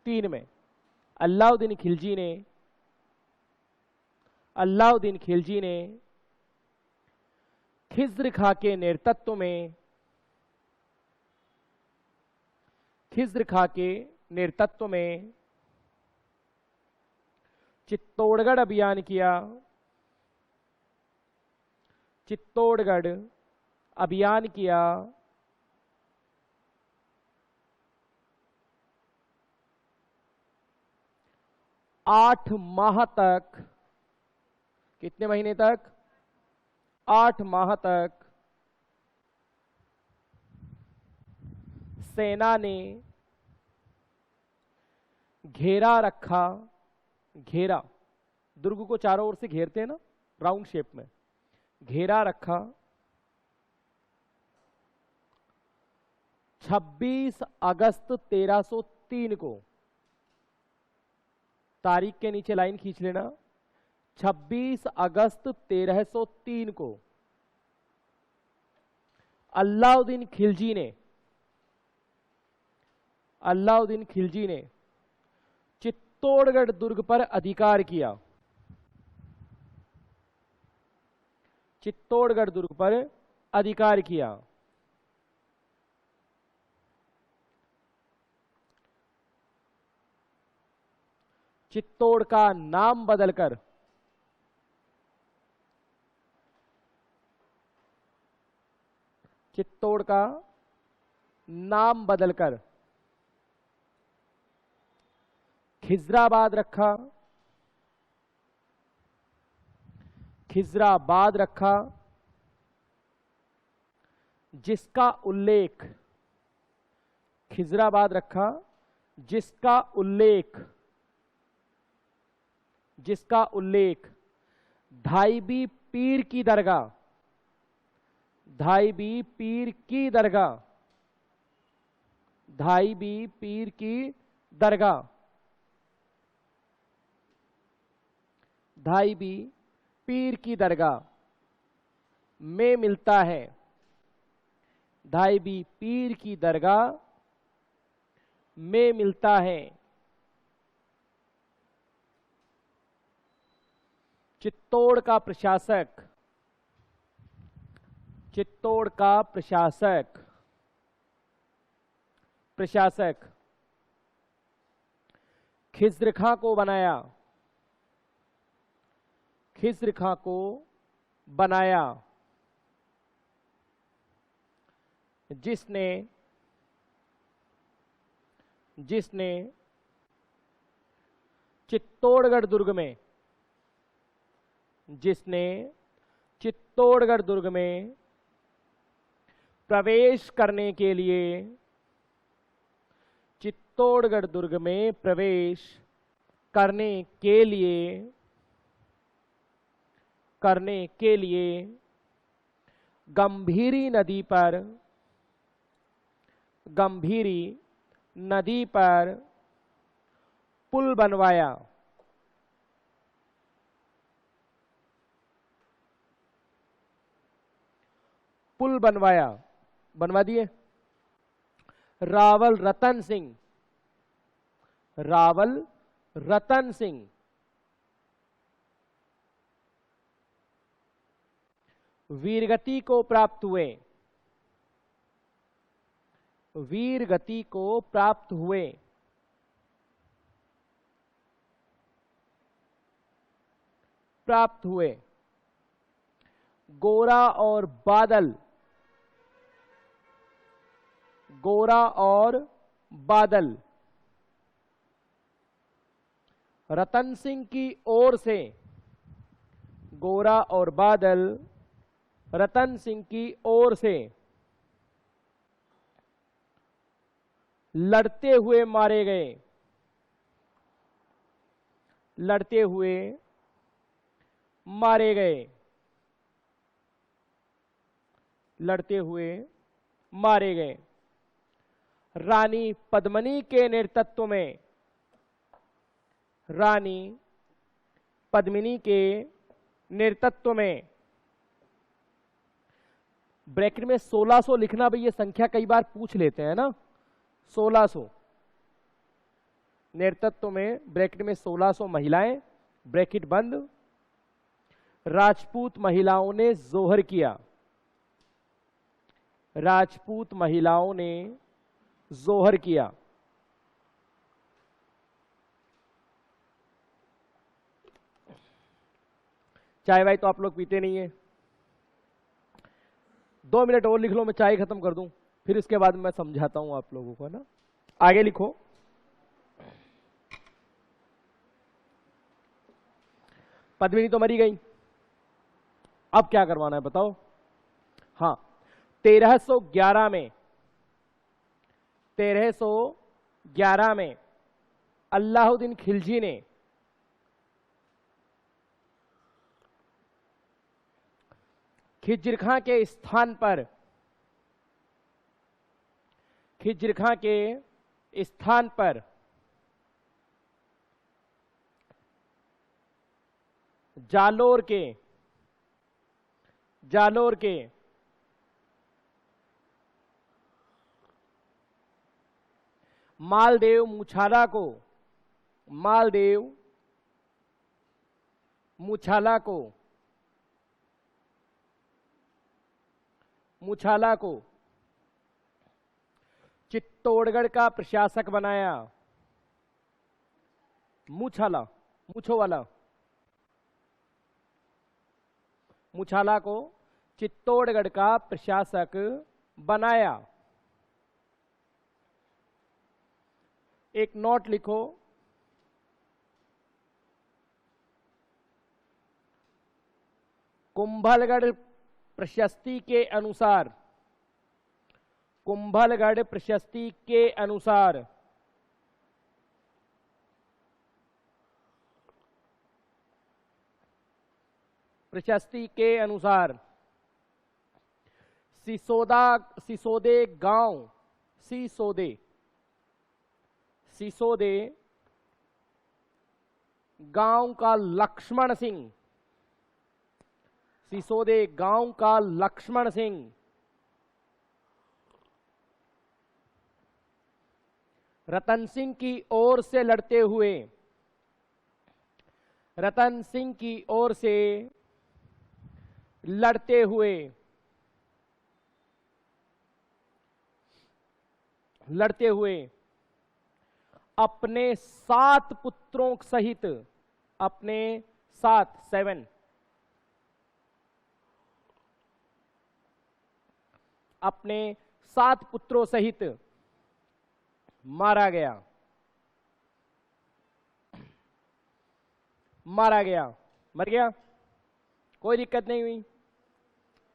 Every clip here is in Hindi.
3 में अलाउद्दीन खिलजी ने खिज्र खां के नेतृत्व में चित्तौड़गढ़ अभियान किया। 8 माह तक, कितने महीने तक? 8 माह तक सेना ने घेरा रखा। दुर्ग को चारों ओर से घेरते हैं ना, राउंड शेप में घेरा रखा। 26 अगस्त 1303 को, तारीख के नीचे लाइन खींच लेना, 26 अगस्त 1303 को अलाउद्दीन खिलजी ने चित्तौड़गढ़ दुर्ग पर अधिकार किया। चित्तौड़ का नाम बदलकर खिजराबाद रखा, जिसका उल्लेख धाईबी पीर की दरगाह में मिलता है। धाईबी पीर की दरगाह में मिलता है। चित्तौड़ का प्रशासक खिज्र खां को बनाया, जिसने चित्तौड़गढ़ दुर्ग में प्रवेश करने के लिए गंभीरी नदी पर पुल बनवा दिए। रावल रतन सिंह वीरगति को प्राप्त हुए। गोरा और बादल रतन सिंह की ओर से, गोरा और बादल रतन सिंह की ओर से लड़ते हुए मारे गए। रानी पद्मिनी के नेतृत्व में ब्रैकेट में 1600 लिखना भाई, ये संख्या कई बार पूछ लेते हैं ना। 1600 नेतृत्व में ब्रैकेट में 1600 महिलाएं, ब्रैकेट बंद, राजपूत महिलाओं ने जोहर किया, राजपूत महिलाओं ने जोहर किया। चाय वाय तो आप लोग पीते नहीं है, 2 मिनट और लिख लो, मैं चाय खत्म कर दूं, फिर इसके बाद मैं समझाता हूं आप लोगों को ना। आगे लिखो। पद्मिनी तो मरी गई, अब क्या करवाना है बताओ। हाँ, 1311 में अलाउद्दीन खिलजी ने खिज्र खां के स्थान पर जालोर के मालदेव मुछाला को चित्तौड़गढ़ का प्रशासक बनाया। मुछाला को चित्तौड़गढ़ का प्रशासक बनाया। एक नोट लिखो, कुंभलगढ़ प्रशस्ति के अनुसार सिसोदे गांव का लक्ष्मण सिंह रतन सिंह की ओर से लड़ते हुए अपने 7 पुत्रों सहित अपने 7 पुत्रों सहित मारा गया। मर गया, कोई दिक्कत नहीं हुई,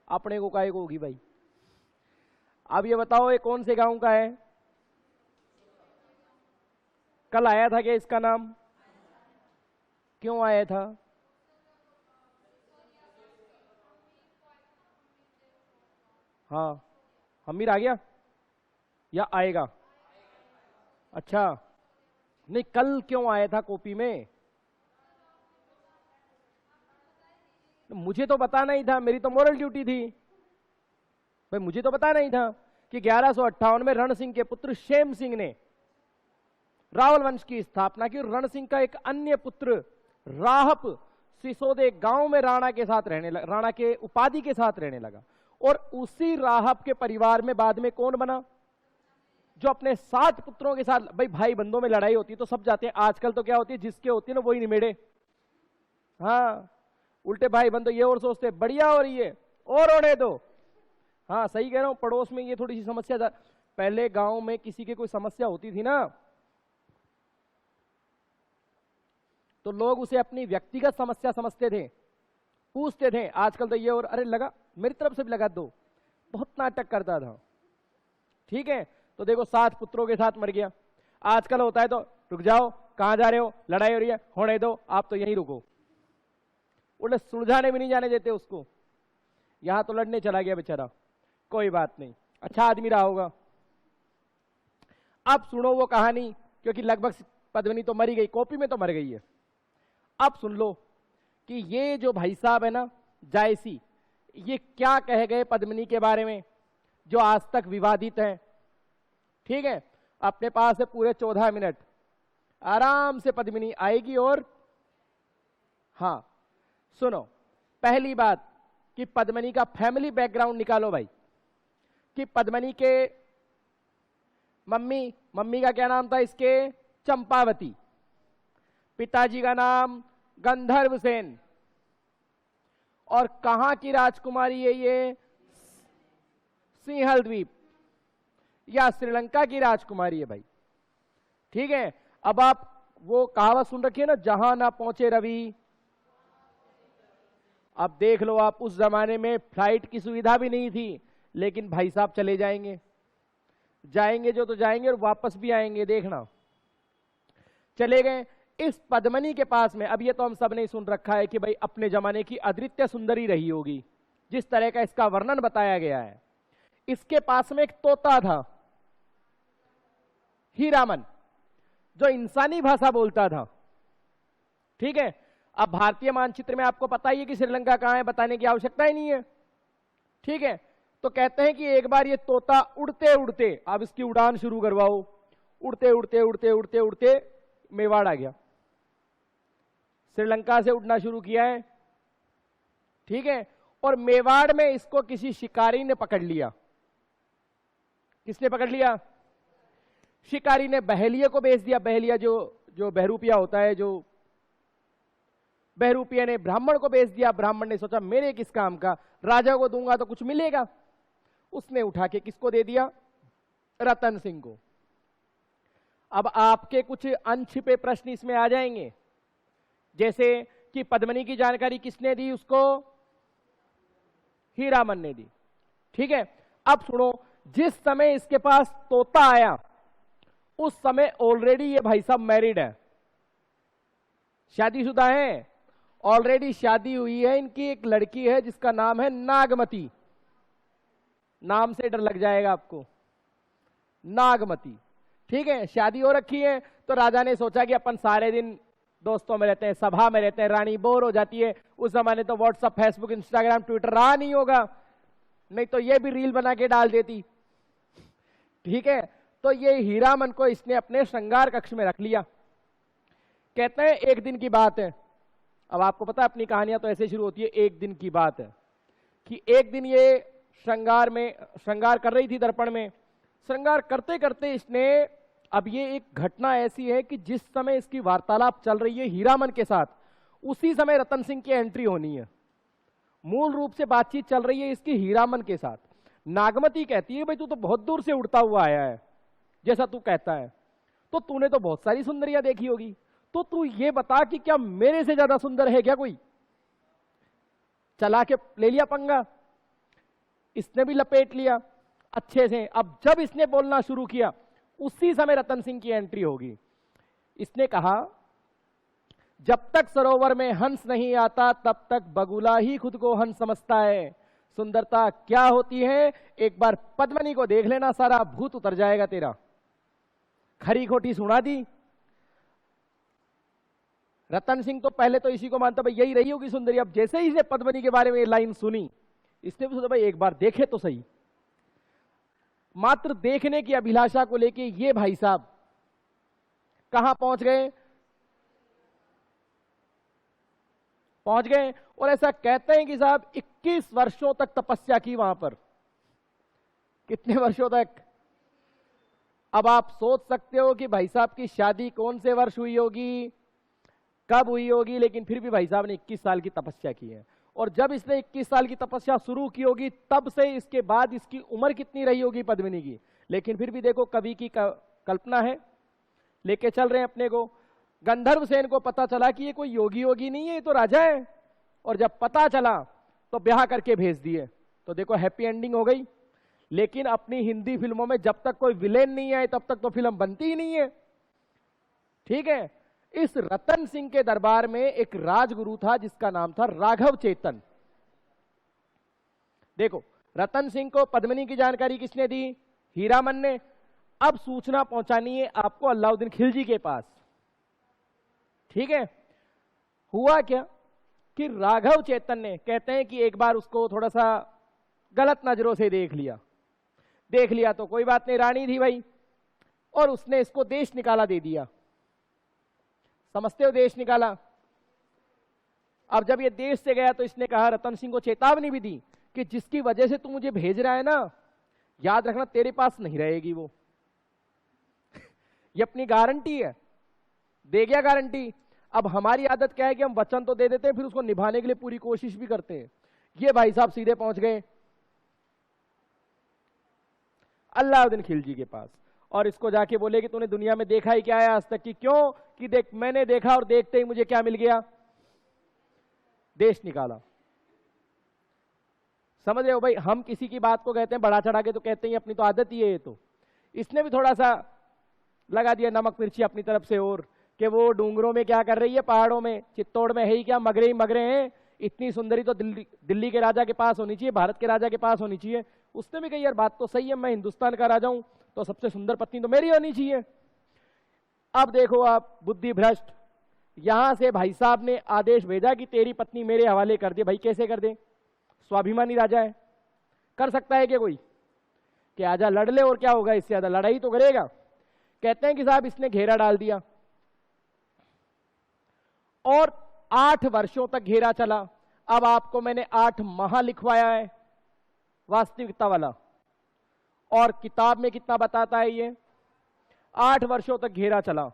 अपने को काहे को होगी भाई। अब ये बताओ ये कौन से गांव का है? कल आया था क्या इसका नाम? क्यों आया था? हाँ, हमीर आ गया या आएगा? अच्छा, नहीं कल क्यों आया था कॉपी में? मुझे तो बताना ही था, मेरी तो मोरल ड्यूटी थी भाई, मुझे तो बताना ही था कि 1158 में रण सिंह के पुत्र शेम सिंह ने रावल वंश की स्थापना की। रण सिंह का एक अन्य पुत्र राहप सिसोदे गांव में राणा के उपाधि के साथ रहने लगा। और उसी राहप के परिवार में बाद में कौन बना? जो अपने 7 पुत्रों के साथ, भाई बंधुओं में लड़ाई होती है तो सब जाते हैं, आजकल तो क्या होती है, जिसके होती है ना वही निमेड़े। हाँ, उल्टे भाई बंधु ये और सोचते बढ़िया हो रही है और होने दो। हाँ सही कह रहा हूं, पड़ोस में ये थोड़ी सी समस्या था। पहले गांव में किसी की कोई समस्या होती थी ना तो लोग उसे अपनी व्यक्तिगत समस्या समझते थे, पूछते थे। आजकल तो ये और अरे लगा, मेरी तरफ से भी लगा दो, बहुत नाटक करता था। ठीक है, तो देखो 7 पुत्रों के साथ मर गया। आजकल होता है तो रुक जाओ, कहां जा रहे हो, लड़ाई हो रही है, होने दो, आप तो यहीं रुको। उन्हें सुलझाने भी नहीं जाने देते उसको। यहां तो लड़ने चला गया बेचारा, कोई बात नहीं, अच्छा आदमी रहा होगा। अब सुनो वो कहानी, क्योंकि लगभग पद्मिनी तो मरी गई, कॉपी में तो मर गई है। अब सुन लो कि ये जो भाई साहब है ना जायसी, ये क्या कह गए पद्मिनी के बारे में जो आज तक विवादित है। ठीक है, अपने पास है पूरे 14 मिनट, आराम से पद्मिनी आएगी। और हां सुनो, पहली बात कि पद्मिनी का फैमिली बैकग्राउंड निकालो भाई, कि पद्मिनी के मम्मी का क्या नाम था इसके, चंपावती, पिताजी का नाम गंधर्व सेन, और कहां की राजकुमारी है ये, सिंहल द्वीप या श्रीलंका की राजकुमारी है भाई। ठीक है, अब आप वो कहावत सुन रखी है ना, जहां ना पहुंचे रवि। अब देख लो आप, उस जमाने में फ्लाइट की सुविधा भी नहीं थी, लेकिन भाई साहब चले जाएंगे जो तो जाएंगे और वापस भी आएंगे, देखना। चले गए इस पद्मिनी के पास में। अब ये तो हम सब ने सुन रखा है कि भाई अपने जमाने की अद्वितीय सुंदरी रही होगी, जिस तरह का इसका वर्णन बताया गया है। इसके पास में एक तोता था, हीरामन, जो इंसानी भाषा बोलता था। ठीक है, अब भारतीय मानचित्र में आपको पता ही है कि श्रीलंका कहां है, बताने की आवश्यकता ही नहीं है। ठीक है, तो कहते हैं कि एक बार ये तोता उड़ते उड़ते, अब इसकी उड़ान शुरू करवाओ, उड़ते उड़ते उड़ते उड़ते उड़ते मेवाड़ आ गया। श्रीलंका से उड़ना शुरू किया है। ठीक है, और मेवाड़ में इसको किसी शिकारी ने पकड़ लिया। किसने पकड़ लिया? शिकारी ने बहेलिया को बेच दिया। बहेलिया जो बहरूपिया होता है, जो बहरूपिया ने ब्राह्मण को बेच दिया। ब्राह्मण ने सोचा मेरे किस काम का, राजा को दूंगा तो कुछ मिलेगा। उसने उठा के किसको दे दिया? रतन सिंह को। अब आपके कुछ अनछिपे प्रश्न इसमें आ जाएंगे, जैसे कि पद्मिनी की जानकारी किसने दी उसको? हीरामन ने दी। ठीक है, अब सुनो, जिस समय इसके पास तोता आया उस समय ऑलरेडी ये भाई साहब मैरिड है, शादीशुदा है, ऑलरेडी शादी हुई है। इनकी एक लड़की है जिसका नाम है नागमती। नाम से डर लग जाएगा आपको, नागमती। ठीक है, शादी हो रखी है। तो राजा ने सोचा कि अपन सारे दिन दोस्तों में रहते हैं, सभा में रहते हैं, रानी बोर हो जाती है। उस जमाने तो व्हाट्सएप, फेसबुक, इंस्टाग्राम, ट्विटर रहा नहीं होगा, नहीं तो ये भी रील बना के डाल देती। ठीक है, तो ये हीरामन को इसने अपने श्रृंगार कक्ष में रख लिया। कहते हैं एक दिन की बात है। अब आपको पता है अपनी कहानियां तो ऐसे शुरू होती है, एक दिन की बात है कि एक दिन ये श्रृंगार कर रही थी दर्पण में। श्रृंगार करते करते इसने, अब ये एक घटना ऐसी है कि जिस समय इसकी वार्तालाप चल रही है हीरामन के साथ, उसी समय रतन सिंह की एंट्री होनी है। मूल रूप से बातचीत चल रही है इसकी हीरामन के साथ। नागमती कहती है भाई तू तो बहुत दूर से उड़ता हुआ आया है, जैसा तू कहता है, तो तूने तो बहुत सारी सुंदरियां देखी होगी, तो तू ये बता कि क्या मेरे से ज्यादा सुंदर है क्या कोई? चला के ले लिया पंगा, इसने भी लपेट लिया अच्छे से। अब जब इसने बोलना शुरू किया उसी समय रतन सिंह की एंट्री होगी। इसने कहा जब तक सरोवर में हंस नहीं आता तब तक बगुला ही खुद को हंस समझता है। सुंदरता क्या होती है एक बार पद्मिनी को देख लेना, सारा भूत उतर जाएगा तेरा। खरी खोटी सुना दी। रतन सिंह तो पहले तो इसी को मानता भाई यही रही होगी सुंदरी। अब जैसे ही इसने पद्मिनी के बारे में ये लाइन सुनी, इसने भी सोचा भाई एक बार देखे तो सही। मात्र देखने की अभिलाषा को लेके ये भाई साहब कहां पहुंच गए? और ऐसा कहते हैं कि साहब 21 वर्षों तक तपस्या की वहां पर। कितने वर्षों तक? अब आप सोच सकते हो कि भाई साहब की शादी कौन से वर्ष हुई होगी, कब हुई होगी, लेकिन फिर भी भाई साहब ने 21 साल की तपस्या की है। और जब इसने 21 साल की तपस्या शुरू की होगी तब से इसके बाद इसकी उम्र कितनी रही होगी पद्मिनी की। लेकिन फिर भी देखो कवि की कल्पना है, लेके चल रहे हैं अपने को। गंधर्व सेन को पता चला कि ये कोई योगी नहीं है, ये तो राजा है। और जब पता चला तो ब्याह करके भेज दिए। तो देखो हैप्पी एंडिंग हो गई। लेकिन अपनी हिंदी फिल्मों में जब तक कोई विलेन नहीं आए तब तक तो फिल्म बनती ही नहीं है। ठीक है, इस रतन सिंह के दरबार में एक राजगुरु था जिसका नाम था राघव चेतन। देखो रतन सिंह को पद्मिनी की जानकारी किसने दी? हीरामन ने। अब सूचना पहुंचानी है आपको अलाउद्दीन खिलजी के पास। ठीक है, हुआ क्या कि राघव चेतन ने, कहते हैं कि एक बार उसको थोड़ा सा गलत नजरों से देख लिया तो कोई बात नहीं, रानी थी भाई, और उसने इसको देश निकाला दे दिया। समझते हो, देश निकाला। अब जब ये देश से गया तो इसने कहा, रतन सिंह को चेतावनी भी दी कि जिसकी वजह से तू मुझे भेज रहा है ना, याद रखना तेरे पास नहीं रहेगी वो। ये अपनी गारंटी है, दे गया गारंटी। अब हमारी आदत क्या है कि हम वचन तो दे देते हैं, फिर उसको निभाने के लिए पूरी कोशिश भी करते हैं। ये भाई साहब सीधे पहुंच गए अलाउद्दीन खिलजी के पास, और इसको जाके बोले कि तूने दुनिया में देखा ही क्या है आज तक की? क्यों कि देख, मैंने देखा और देखते ही मुझे क्या मिल गया? देश निकाला। समझ रहे हो भाई, हम किसी की बात को कहते हैं बढ़ा चढ़ा के, तो कहते हैं अपनी तो आदत ही है ये। तो इसने भी थोड़ा सा लगा दिया नमक मिर्ची अपनी तरफ से, और कि वो डूंगरों में क्या कर रही है, पहाड़ों में, चित्तौड़ में है ही क्या, मगरे ही मगरे हैं। इतनी सुंदरी तो दिल्ली के राजा के पास होनी चाहिए, भारत के राजा के पास होनी चाहिए। उसने भी कही यार बात तो सही है, मैं हिंदुस्तान का राजा हूं तो सबसे सुंदर पत्नी तो मेरी होनी चाहिए। अब देखो आप, बुद्धि भ्रष्ट। यहां से भाई साहब ने आदेश भेजा कि तेरी पत्नी मेरे हवाले कर दे। भाई कैसे कर दे? स्वाभिमानी राजा है, कर सकता है क्या कोई? कि आजा लड़ ले, और क्या होगा इससे ज्यादा, लड़ाई तो करेगा। कहते हैं कि साहब इसने घेरा डाल दिया और 8 वर्षों तक घेरा चला। अब आपको मैंने 8 माह लिखवाया है वास्तविकता वाला, और किताब में कितना बताता है ये? 8 वर्षों तक घेरा चला,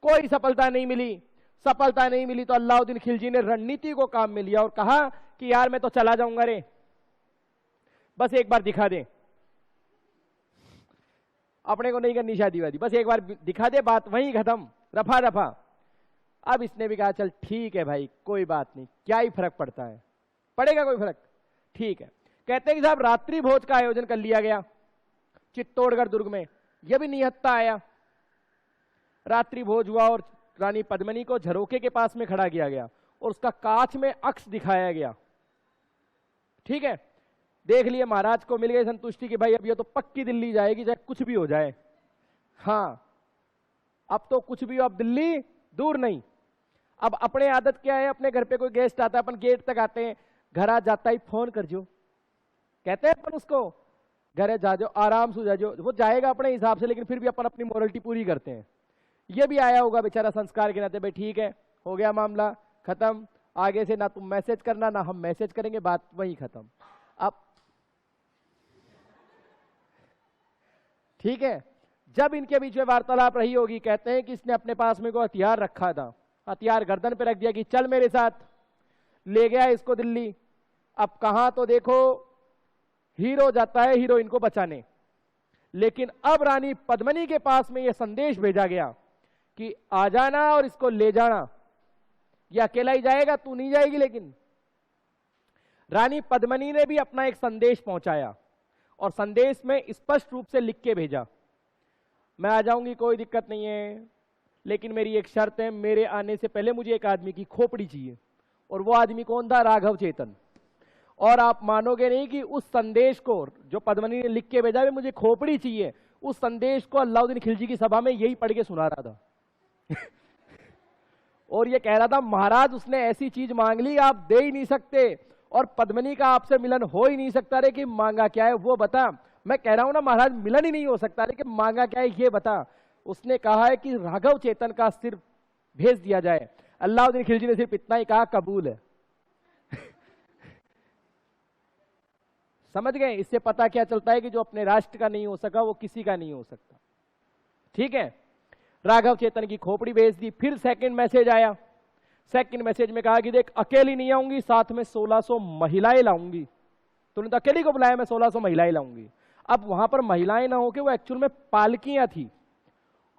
कोई सफलता नहीं मिली। सफलता नहीं मिली तो अलाउद्दीन खिलजी ने रणनीति को काम में लिया और कहा कि यार मैं तो चला जाऊंगा रे, बस एक बार दिखा दे। अपने को नहीं करनी शादी वादी, बस एक बार दिखा दे, बात वहीं खत्म, रफा दफा। अब इसने भी कहा चल ठीक है भाई, कोई बात नहीं, क्या ही फर्क पड़ता है, पड़ेगा कोई फर्क, ठीक है। कहते हैं कि साहब रात्रि भोज का आयोजन कर लिया गया चित्तौड़गढ़ दुर्ग में। यह भी निहत्था आया, रात्रि भोज हुआ और रानी पद्मिनी को झरोके के पास में खड़ा किया गया और उसका कांच में अक्स दिखाया गया। ठीक है, देख लिए महाराज को मिल गई संतुष्टि कि भाई अब ये तो पक्की दिल्ली जाएगी चाहे कुछ भी हो जाए। हाँ, अब तो कुछ भी हो, अब दिल्ली दूर नहीं। अब अपने आदत क्या है, अपने घर पे कोई गेस्ट आता है, अपन गेट तक आते हैं, घर आ जाता ही फोन कर जो, कहते हैं अपन उसको, घर जा जाओ, आराम से जा जाओ। वो जाएगा अपने हिसाब से, लेकिन फिर भी अपन अपनी मोरलिटी पूरी करते हैं। ये भी आया होगा बेचारा संस्कार के नाते, भाई ठीक है हो गया मामला खत्म, आगे से ना तुम मैसेज करना ना हम मैसेज करेंगे, बात वही खत्म। अब ठीक है, जब इनके बीच में वार्तालाप रही होगी, कहते हैं कि इसने अपने पास में कोई हथियार रखा था, हथियार गर्दन पे रख दिया कि चल मेरे साथ, ले गया इसको दिल्ली। अब कहां तो देखो हीरो जाता है हीरोइन को बचाने, लेकिन अब रानी पद्मिनी के पास में यह संदेश भेजा गया कि आ जाना और इसको ले जाना, यह अकेला ही जाएगा, तू नहीं जाएगी। लेकिन रानी पद्मिनी ने भी अपना एक संदेश पहुंचाया और संदेश में स्पष्ट रूप से लिख के भेजा, मैं आ जाऊंगी कोई दिक्कत नहीं है, लेकिन मेरी एक शर्त है, मेरे आने से पहले मुझे एक आदमी की खोपड़ी चाहिए। और वो आदमी कौन था? राघव चेतन। और आप मानोगे नहीं कि उस संदेश को जो पद्मिनी ने लिख के भेजा, मुझे खोपड़ी चाहिए, उस संदेश को अलाउद्दीन खिलजी की सभा में यही पढ़ के सुना रहा था। और ये कह रहा था महाराज उसने ऐसी चीज मांग ली आप दे ही नहीं सकते, और पद्मिनी का आपसे मिलन हो ही नहीं सकता रे, कि मांगा क्या है वो बता। मैं कह रहा हूं ना महाराज मिलन ही नहीं हो सकता, लेकिन मांगा क्या है ये बता। उसने कहा है कि राघव चेतन का सिर भेज दिया जाए। अलाउद्दीन खिलजी ने सिर्फ इतना ही कहा, कबूल है। समझ गए? इससे पता क्या चलता है कि जो अपने राष्ट्र का नहीं हो सका वो किसी का नहीं हो सकता। ठीक है, राघव चेतन की खोपड़ी भेज दी। फिर सेकंड मैसेज आया, सेकंड मैसेज में कहा कि देख अकेली नहीं आऊंगी, साथ में 1600 महिलाएं लाऊंगी। तूने तो अकेली को बुलाया, मैं 1600 महिलाएं लाऊंगी। अब वहां पर महिलाएं ना होके वो एक्चुअल में पालकियां थी,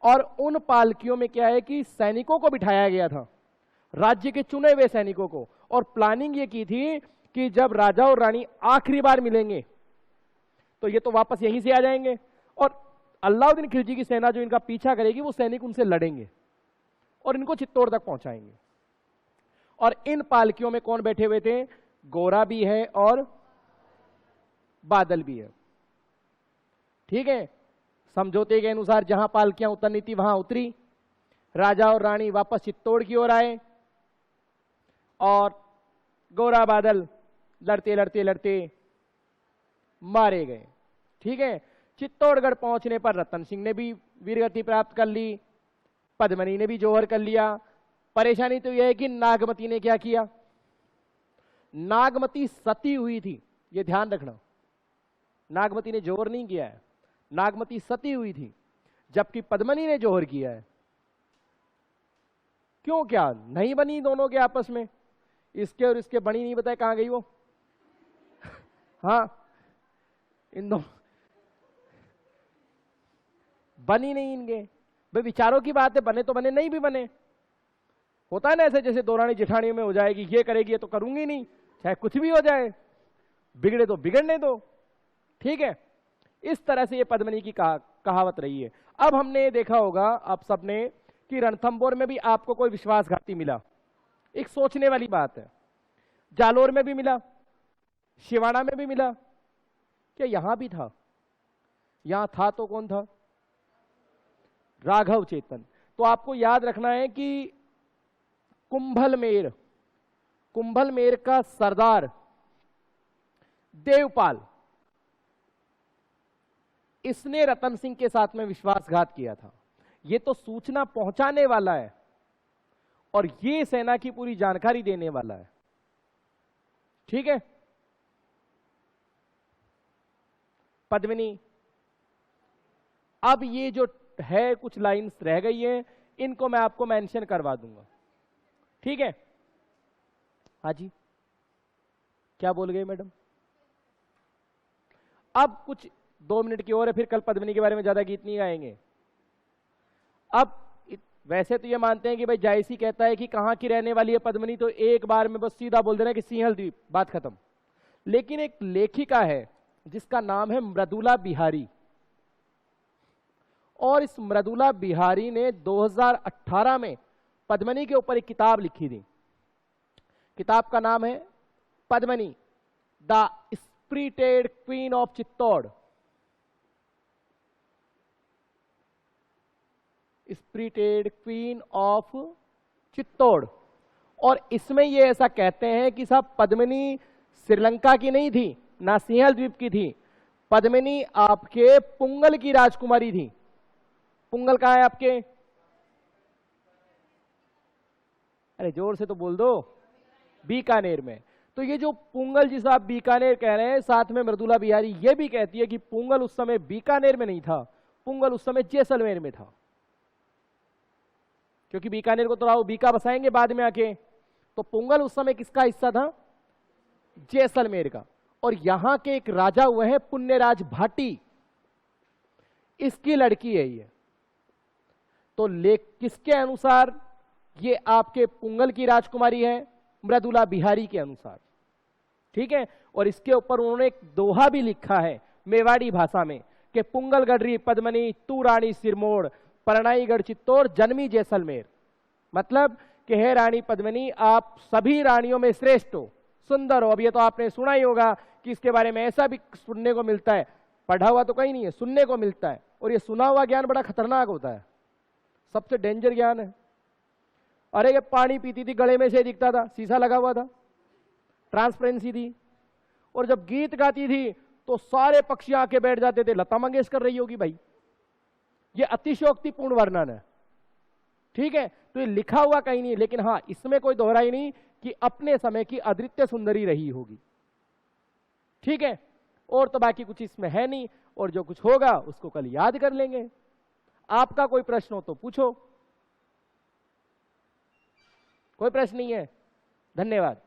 और उन पालकियों में क्या है कि सैनिकों को बिठाया गया था, राज्य के चुने हुए सैनिकों को। और प्लानिंग ये की थी कि जब राजा और रानी आखिरी बार मिलेंगे तो ये तो वापस यहीं से आ जाएंगे, और अलाउद्दीन खिलजी की सेना जो इनका पीछा करेगी वो सैनिक उनसे लड़ेंगे और इनको चित्तौड़ तक पहुंचाएंगे। और इन पालकियों में कौन बैठे हुए थे? गोरा भी है और बादल भी है। ठीक है, समझौते के अनुसार जहां पालकियां उतरनी थी वहां उतरी, राजा और रानी वापस चित्तौड़ की ओर आए, और गोरा बादल लड़ते लड़ते लड़ते मारे गए। ठीक है, चित्तौड़गढ़ पहुंचने पर रतन सिंह ने भी वीरगति प्राप्त कर ली, पद्मिनी ने भी जौहर कर लिया। परेशानी तो यह है कि नागमती ने क्या किया, नागमती सती हुई थी, ये ध्यान रखना। नागमती ने जौहर नहीं किया है, नागमती सती हुई थी, जबकि पद्मिनी ने जौहर किया है। क्यों, क्या नहीं बनी दोनों के आपस में? इसके और इसके बनी नहीं, बताए कहां गई वो? हाँ, इन दोनों बनी नहीं इनके। भाई विचारों की बात है, बने तो बने, नहीं भी बने। होता है ना ऐसे, जैसे दौरानी जेठानियों में हो जाएगी, ये करेगी ये तो करूंगी नहीं, चाहे कुछ भी हो जाए, बिगड़े तो बिगड़ने दो। ठीक है, इस तरह से ये पद्मिनी की कहावत रही है। अब हमने देखा होगा आप सबने कि रणथंभौर में भी आपको कोई विश्वासघाती मिला, एक सोचने वाली बात है। जालोर में भी मिला, शिवाड़ा में भी मिला, क्या यहां भी था? यहां था तो कौन था? राघव चेतन। तो आपको याद रखना है कि कुंभलमेर का सरदार देवपाल, इसने रतन सिंह के साथ में विश्वासघात किया था। ये तो सूचना पहुंचाने वाला है और ये सेना की पूरी जानकारी देने वाला है। ठीक है, पद्मिनी। अब ये जो है कुछ लाइंस रह गई हैं, इनको मैं आपको मेंशन करवा दूंगा। ठीक है, हाँ जी, क्या बोल गए मैडम? अब कुछ 2 मिनट की और है, फिर कल पद्मिनी के बारे में ज्यादा गीत नहीं गाएंगे। अब वैसे तो ये मानते हैं कि भाई जायसी कहता है कि कहां की रहने वाली है पद्मिनी, तो एक बार में बस सीधा बोल देना कि सिंहल द्वीप, बात खत्म। लेकिन एक लेखिका है जिसका नाम है मृदुला बिहारी, और इस मृदुला बिहारी ने 2018 में पद्मिनी के ऊपर एक किताब लिखी थी। किताब का नाम है Padmini the spirited queen of Chittor. Spirited queen of Chittor. और इसमें ये ऐसा कहते हैं कि साहब पद्मिनी श्रीलंका की नहीं थी, ना सिंहल द्वीप की थी, पद्मिनी आपके पुंगल की राजकुमारी थी। पुंगल कहां है आपके? अरे जोर से तो बोल दो। बीकानेर में। तो ये जो पुंगल जिसे आप बीकानेर कह रहे हैं, साथ में मृदुला बिहारी ये भी कहती है कि पुंगल उस समय बीकानेर में नहीं था, पुंगल उस समय जैसलमेर में था। क्योंकि बीकानेर को तो राव बीका बसाएंगे बाद में आके, तो पुंगल उस समय किसका हिस्सा था? जैसलमेर का। और यहां के एक राजा हुए हैं पुण्यराज भाटी, इसकी लड़की है ये। तो किसके अनुसार ये आपके पुंगल की राजकुमारी है? मृदुला बिहारी के अनुसार। ठीक है, और इसके ऊपर उन्होंने एक दोहा भी लिखा है मेवाड़ी भाषा में कि पुंगल गढ़री पद्मिनी तू रानी सिरमोड़, परनाई गढ़ चित्तौड़ जन्मी जैसलमेर। मतलब कि हे रानी पद्मिनी, आप सभी रानियों में श्रेष्ठ हो, सुंदर हो। अब ये तो आपने सुना ही होगा कि इसके बारे में ऐसा भी सुनने को मिलता है, पढ़ा हुआ तो कहीं नहीं है, सुनने को मिलता है। और ये सुना हुआ ज्ञान बड़ा खतरनाक होता है, सबसे डेंजर ज्ञान है। अरे ये पानी पीती थी, गले में से दिखता था, शीशा लगा हुआ था, ट्रांसपेरेंसी थी। और जब गीत गाती थी तो सारे पक्षी आके बैठ जाते थे, लता मंगेशकर रही होगी भाई। ये अतिशयोक्तिपूर्ण वर्णन है। ठीक है, तो ये लिखा हुआ कहीं नहीं, लेकिन हाँ इसमें कोई दोहराई नहीं कि अपने समय की अद्वितीय सुंदरी रही होगी। ठीक है, और तो बाकी कुछ इसमें है नहीं, और जो कुछ होगा उसको कल याद कर लेंगे। आपका कोई प्रश्न हो तो पूछो। कोई प्रश्न नहीं है? धन्यवाद।